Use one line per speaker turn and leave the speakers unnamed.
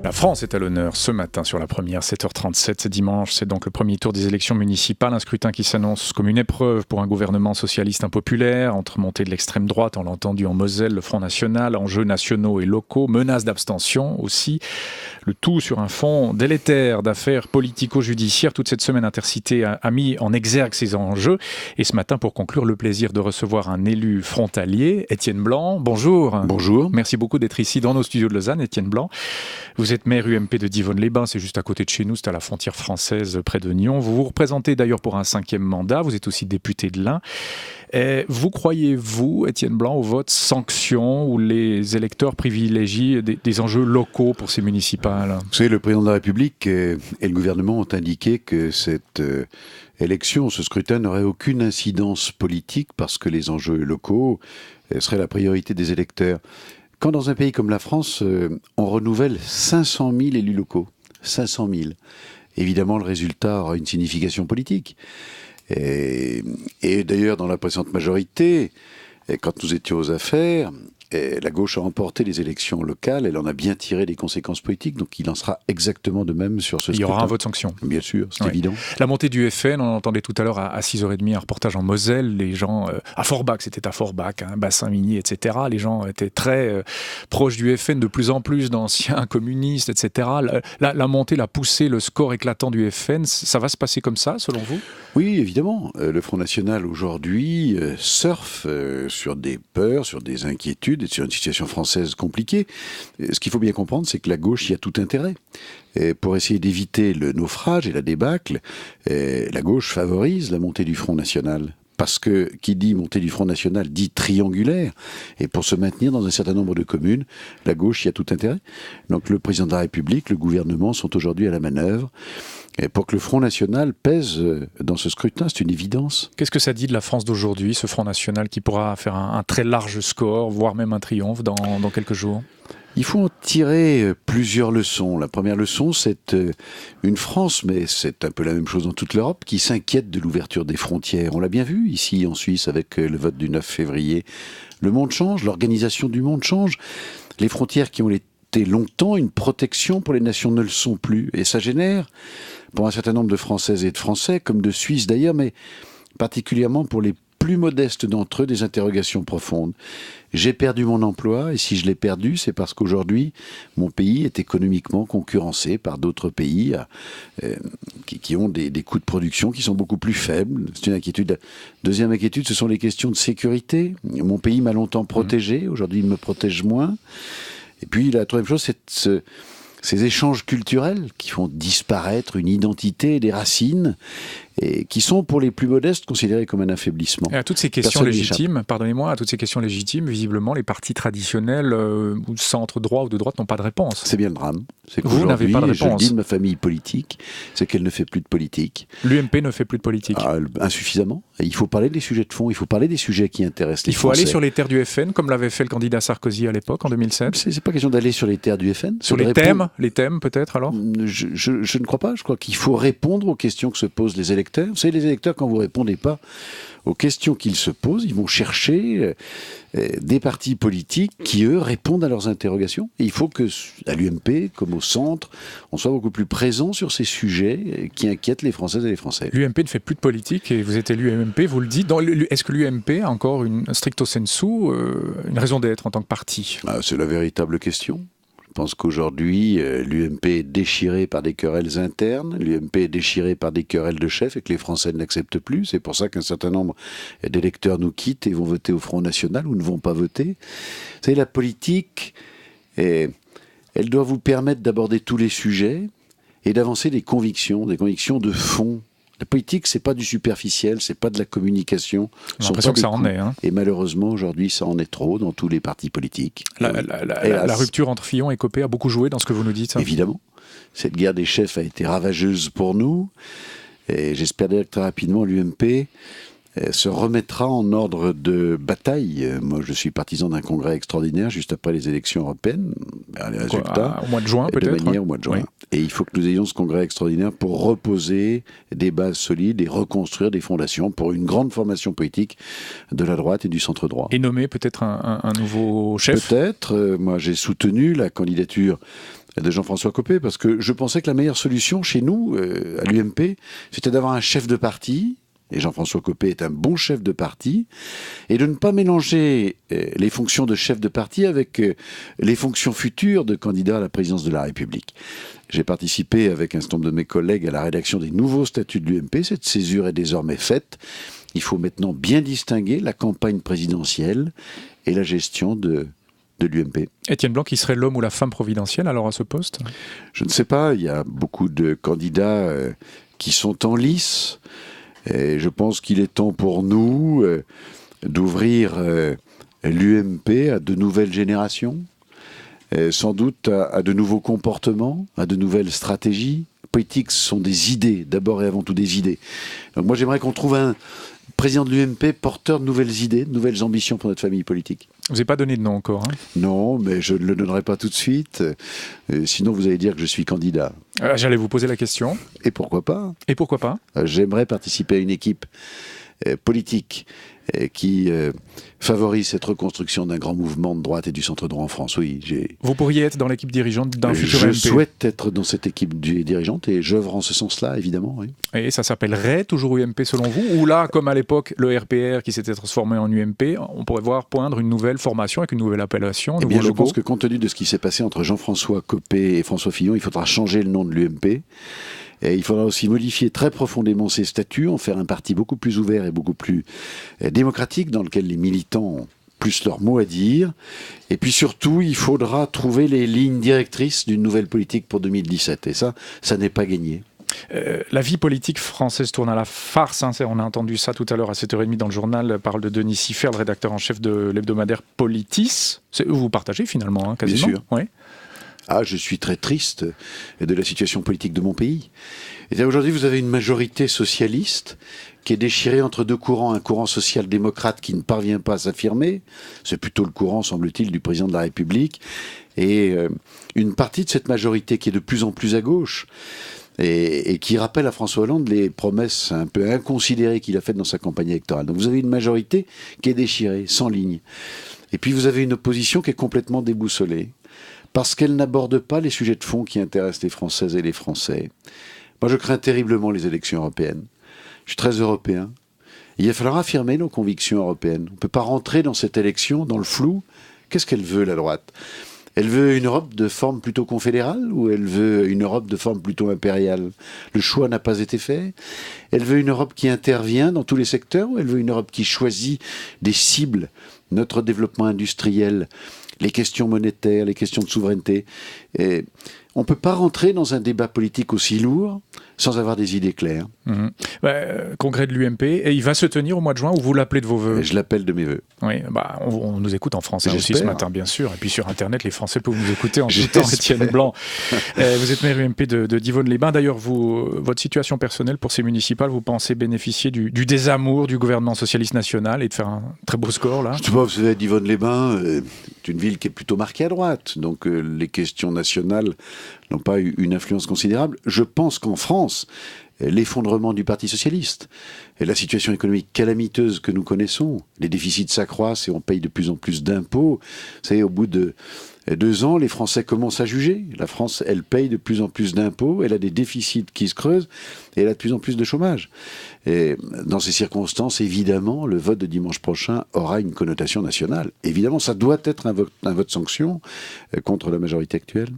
La France est à l'honneur ce matin sur la première, 7h37, c'est dimanche. C'est donc le premier tour des élections municipales, un scrutin qui s'annonce comme une épreuve pour un gouvernement socialiste impopulaire, entre montée de l'extrême droite, on l'a entendu en Moselle, le Front National, enjeux nationaux et locaux, menaces d'abstention aussi, le tout sur un fond délétère d'affaires politico-judiciaires. Toute cette semaine, Intercité a mis en exergue ces enjeux. Et ce matin, pour conclure, le plaisir de recevoir un élu frontalier, Étienne Blanc. Bonjour.
Bonjour.
Merci beaucoup d'être ici dans nos studios de Lausanne, Étienne Blanc. Vous êtes maire UMP de Divonne-les-Bains, c'est juste à côté de chez nous, c'est à la frontière française près de Nyon. Vous vous représentez d'ailleurs pour un 5e mandat, vous êtes aussi député de l'Ain. Vous croyez-vous, Étienne Blanc, au vote sanction où les électeurs privilégient des enjeux locaux pour ces municipales?
Vous savez, le président de la République et le gouvernement ont indiqué que cette élection, ce scrutin n'aurait aucune incidence politique parce que les enjeux locaux seraient la priorité des électeurs. Quand dans un pays comme la France, on renouvelle 500 000 élus locaux, 500 000, évidemment le résultat aura une signification politique. Et d'ailleurs, dans la précédente majorité, quand nous étions aux affaires, la gauche a remporté les élections locales, elle en a bien tiré les conséquences politiques, donc il en sera exactement de même sur ce scrutin.
Il y aura un vote sanction.
Bien sûr, c'est évident.
La montée du FN, on entendait tout à l'heure à 6h30 un reportage en Moselle, les gens, à Forbach, c'était à Forbach, bassin minier, etc. Les gens étaient très proches du FN, de plus en plus d'anciens communistes, etc. La montée, la poussée, le score éclatant du FN, ça va se passer comme ça, selon vous ?
Oui, évidemment. Le Front National, aujourd'hui, surfe sur des peurs, sur des inquiétudes et sur une situation française compliquée. Ce qu'il faut bien comprendre, c'est que la gauche y a tout intérêt. Et pour essayer d'éviter le naufrage et la débâcle, la gauche favorise la montée du Front National. Parce que qui dit montée du Front National dit triangulaire. Et pour se maintenir dans un certain nombre de communes, la gauche y a tout intérêt. Donc le président de la République, le gouvernement sont aujourd'hui à la manœuvre. Et pour que le Front National pèse dans ce scrutin, c'est une évidence.
Qu'est-ce que ça dit de la France d'aujourd'hui, ce Front National qui pourra faire un très large score, voire même un triomphe dans quelques jours ?
Il faut en tirer plusieurs leçons. La première leçon, c'est une France, mais c'est un peu la même chose dans toute l'Europe, qui s'inquiète de l'ouverture des frontières. On l'a bien vu ici en Suisse avec le vote du 9 février. Le monde change, l'organisation du monde change. Les frontières qui ont été longtemps une protection pour les nations ne le sont plus. Et ça génère, pour un certain nombre de Françaises et de Français, comme de Suisses d'ailleurs, mais particulièrement pour les plus modestes d'entre eux, des interrogations profondes. J'ai perdu mon emploi, et si je l'ai perdu, c'est parce qu'aujourd'hui, mon pays est économiquement concurrencé par d'autres pays qui ont des coûts de production qui sont beaucoup plus faibles. C'est une inquiétude. Deuxième inquiétude, ce sont les questions de sécurité. Mon pays m'a longtemps protégé, aujourd'hui il me protège moins. Et puis la troisième chose, c'est ces échanges culturels qui font disparaître une identité, des racines, et qui sont pour les plus modestes considérés comme un affaiblissement.
Et à toutes ces questions légitimes, pardonnez-moi, à toutes ces questions légitimes, visiblement, les partis traditionnels ou centre droit ou de droite n'ont pas de réponse.
C'est bien le drame. C'est
vous n'avez pas de réponse.
Je le dis de ma famille politique, c'est qu'elle ne fait plus de politique.
L'UMP ne fait plus de politique.
Insuffisamment. Et il faut parler des sujets de fond, il faut parler des sujets qui intéressent les Français.
Il faut aller sur les terres du FN, comme l'avait fait le candidat Sarkozy à l'époque, en 2007.
C'est pas question d'aller sur les terres du FN.
Sur les thèmes peut-être alors.
Je ne crois pas. Je crois qu'il faut répondre aux questions que se posent les électeurs. Vous savez, les électeurs, quand vous ne répondez pas aux questions qu'ils se posent, ils vont chercher des partis politiques qui, eux, répondent à leurs interrogations. Et il faut que, à l'UMP, comme au centre, on soit beaucoup plus présent sur ces sujets qui inquiètent les Françaises et les Français.
L'UMP ne fait plus de politique et vous êtes élu UMP, vous le dites. Est-ce que l'UMP a encore une stricto sensu, une raison d'être en tant que parti ?
C'est la véritable question. Je pense qu'aujourd'hui, l'UMP est déchirée par des querelles internes, l'UMP est déchirée par des querelles de chefs et que les Français ne l'acceptent plus. C'est pour ça qu'un certain nombre d'électeurs nous quittent et vont voter au Front National ou ne vont pas voter. Vous savez, la politique, elle doit vous permettre d'aborder tous les sujets et d'avancer des convictions de fond. La politique, c'est pas du superficiel, c'est pas de la communication.
On a l'impression que ça en est.
Et malheureusement, aujourd'hui, ça en est trop dans tous les partis politiques.
La rupture entre Fillon et Copé a beaucoup joué dans ce que vous nous dites.
Évidemment. Cette guerre des chefs a été ravageuse pour nous. Et j'espère d'ailleurs que très rapidement, l'UMP se remettra en ordre de bataille. Moi, je suis partisan d'un congrès extraordinaire juste après les élections européennes. Les résultats,
au mois de juin, peut-être.
Au mois de juin. Oui. Et il faut que nous ayons ce congrès extraordinaire pour reposer des bases solides et reconstruire des fondations pour une grande formation politique de la droite et du centre-droit.
Et nommer peut-être un nouveau chef ?
Peut-être. Moi, j'ai soutenu la candidature de Jean-François Copé, parce que je pensais que la meilleure solution chez nous, à l'UMP, c'était d'avoir un chef de parti, et Jean-François Copé est un bon chef de parti, et de ne pas mélanger les fonctions de chef de parti avec les fonctions futures de candidat à la présidence de la République. J'ai participé avec un certain nombre de mes collègues à la rédaction des nouveaux statuts de l'UMP. Cette césure est désormais faite. Il faut maintenant bien distinguer la campagne présidentielle et la gestion de l'UMP.
Étienne Blanc, qui serait l'homme ou la femme providentielle alors à ce poste?
Je ne sais pas, il y a beaucoup de candidats qui sont en lice. Et je pense qu'il est temps pour nous d'ouvrir l'UMP à de nouvelles générations, sans doute à de nouveaux comportements, à de nouvelles stratégies. Politique, ce sont des idées, d'abord et avant tout des idées. Donc moi j'aimerais qu'on trouve un président de l'UMP porteur de nouvelles idées, de nouvelles ambitions pour notre famille politique.
Vous n'avez pas donné de nom encore, hein?
Non, mais je ne le donnerai pas tout de suite. Sinon, vous allez dire que je suis candidat.
J'allais vous poser la question.
Et pourquoi pas?
Et pourquoi pas?
J'aimerais participer à une équipe politique qui favorise cette reconstruction d'un grand mouvement de droite et du centre-droit en France. Oui,
vous pourriez être dans l'équipe dirigeante d'un futur
MP.
Je
souhaite être dans cette équipe dirigeante et j'œuvre en ce sens-là, évidemment. Oui.
Et ça s'appellerait toujours UMP selon vous? Ou là, comme à l'époque, le RPR qui s'était transformé en UMP, on pourrait voir poindre une nouvelle formation avec une nouvelle appellation?
Eh bien, je pense que compte tenu de ce qui s'est passé entre Jean-François Copé et François Fillon, il faudra changer le nom de l'UMP. Et il faudra aussi modifier très profondément ses statuts, en faire un parti beaucoup plus ouvert et beaucoup plus démocratique, dans lequel les militants ont plus leur mot à dire. Et puis surtout, il faudra trouver les lignes directrices d'une nouvelle politique pour 2017. Et ça n'est pas gagné.
La vie politique française tourne à la farce. Hein. On a entendu ça tout à l'heure à 7h30 dans le journal. Parle de Denis Siffert, le rédacteur en chef de l'hebdomadaire Politis. Vous partagez finalement, hein, quasiment.
Bien sûr.
Ouais.
Ah, je suis très triste de la situation politique de mon pays. Et aujourd'hui, vous avez une majorité socialiste qui est déchirée entre deux courants. Un courant social-démocrate qui ne parvient pas à s'affirmer. C'est plutôt le courant, semble-t-il, du président de la République. Et une partie de cette majorité qui est de plus en plus à gauche. Et qui rappelle à François Hollande les promesses un peu inconsidérées qu'il a faites dans sa campagne électorale. Donc vous avez une majorité qui est déchirée, sans ligne. Et puis vous avez une opposition qui est complètement déboussolée. Parce qu'elle n'aborde pas les sujets de fond qui intéressent les Françaises et les Français. Moi, je crains terriblement les élections européennes. Je suis très européen. Il va falloir affirmer nos convictions européennes. On ne peut pas rentrer dans cette élection, dans le flou. Qu'est-ce qu'elle veut, la droite? Elle veut une Europe de forme plutôt confédérale ou elle veut une Europe de forme plutôt impériale? Le choix n'a pas été fait. Elle veut une Europe qui intervient dans tous les secteurs ou elle veut une Europe qui choisit des cibles, notre développement industriel, les questions monétaires, les questions de souveraineté. Et on ne peut pas rentrer dans un débat politique aussi lourd sans avoir des idées claires.
Congrès de l'UMP, et il va se tenir au mois de juin, ou vous l'appelez de vos voeux?
Je l'appelle de mes voeux.
Oui, on nous écoute en français aussi ce matin, bien sûr. Et puis sur Internet, les Français peuvent nous écouter en tout temps. Étienne Blanc, vous êtes maire UMP de Divonne-les-Bains. D'ailleurs, votre situation personnelle pour ces municipales, vous pensez bénéficier du désamour du gouvernement socialiste national et de faire un très beau score, là?
Je sais pas, vous savez, Divonne-les-Bains, c'est une ville qui est plutôt marquée à droite. Donc les questions nationales n'ont pas eu une influence considérable. Je pense qu'en France, l'effondrement du Parti socialiste, et la situation économique calamiteuse que nous connaissons, les déficits s'accroissent et on paye de plus en plus d'impôts. Vous savez, au bout de 2 ans, les Français commencent à juger. La France, elle paye de plus en plus d'impôts, elle a des déficits qui se creusent et elle a de plus en plus de chômage. Et dans ces circonstances, évidemment, le vote de dimanche prochain aura une connotation nationale. Évidemment, ça doit être un vote sanction contre la majorité actuelle.